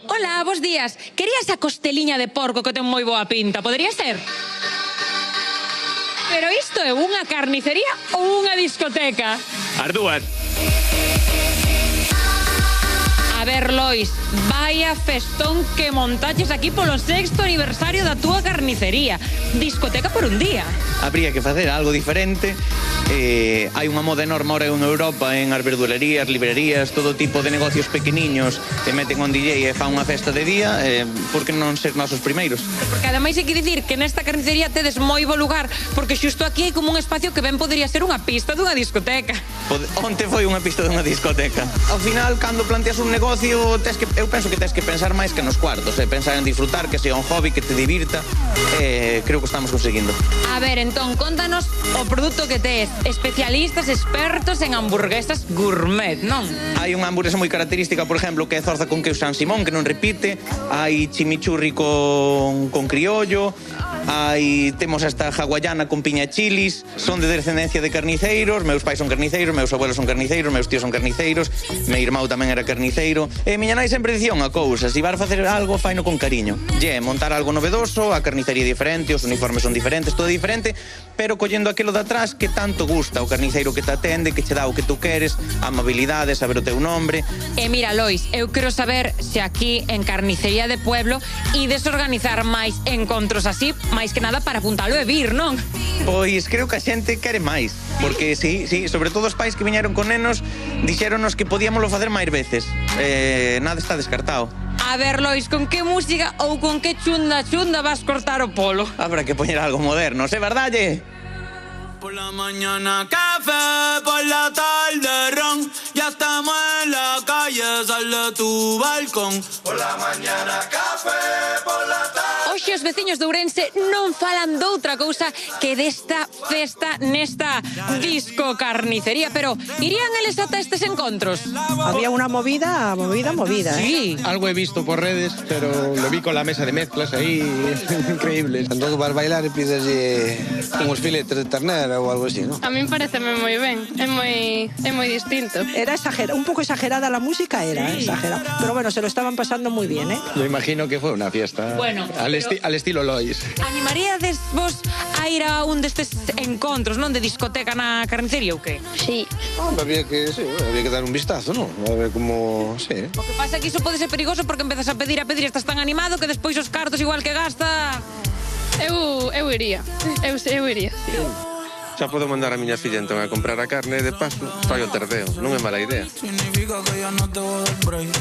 Hola, bos días. Quería esa costeliña de porco que ten moi boa pinta, podería ser? Pero isto é unha carnicería ou unha discoteca? As dúas. A ver, Lois, vaya festón que montaches aquí polo 6º aniversario da túa carnicería. Discoteca por un día. Habría que facer algo diferente. Hai unha moda enorme ahora en Europa en as verdulerías, librerías, todo tipo de negocios pequeniños que meten un DJ e fan unha festa de día, por que non ser nosos primeiros? Porque ademais hai que dicir que nesta carnicería tedes moi bo lugar, porque xusto aquí hai como un espacio que ben podría ser unha pista dunha discoteca. Onte foi unha pista dunha discoteca. Ao final, cando planteas un negocio, eu penso que tens que pensar máis que nos cuartos, pensar en disfrutar, que sea un hobby, que te divirta, creo que estamos conseguindo. A ver, entón, contanos o produto que tes. Especialistas expertos en hamburguesas gourmet, non? Hai unha hamburguesa moi característica, por exemplo, que é zorza con queijo San Simón, que non repite. Hai chimichurri con criollo. Temos esta hawaiana con piña e chilis. Son de descendencia de carniceiros. Meus pais son carniceiros, meus abuelos son carniceiros, meus tíos son carniceiros, meu irmão tamén era carniceiro. E miña nai sempre dicía unha cousa: se vas facer algo, faino con cariño. Montar algo novedoso, a carnicería é diferente, os uniformes son diferentes, todo é diferente, pero collendo aquilo de atrás que tanto gusta, o carniceiro que te atende, que che dá o que tú queres, a amabilidade, saber o teu nombre. E mira, Lois, eu quero saber se aquí en Carnicería de Pueblo ides organizar máis encontros así, máis que nada para apuntalo e vir, non? Pois creo que a xente quere máis, porque sí, sobre todo os pais que viñeron con nenos dixéronos que podíamoslo facer máis veces. Nada está descartado. A ver, Lois, con que música ou con que chunda vas cortar o polo? Habrá que poñer algo moderno, ¿é verdade? Por la mañana café, por la tarde ron, ya estamos en la calle, sal de tu balcón. Por la mañana café, por la tarde. Hoxe os veciños de Ourense non falan doutra cousa que desta festa nesta disco carnicería, pero irían eles ata estes encontros? Había una movida, Sí. Algo he visto por redes, pero lo vi con la mesa de mezclas ahí, increíble. Cando vas bailar e pides uns filetes de ternera ou algo así, ¿no? A min pareceme moi ben, é moi distinto. Era un poco exagerada la música, exagerada. Pero bueno, se lo estaban pasando muy bien, ¿eh? Me imagino que fue una fiesta Bueno, al estilo Lois. Animaríades vos a ir a un destes encontros, non, de discoteca na carnicería ou que? Sí. Había que dar un vistazo, ¿no? A ver como... Sí. O que pasa é que iso pode ser perigoso porque empezas a pedir, estás tan animado que despois os cartos igual que gasta... Eu iría. Eu iría. Xa podo mandar a miña filla entón a comprar a carne e de paso fai o terdeo. Non é mala idea. Significa que ya no te voy a dar break.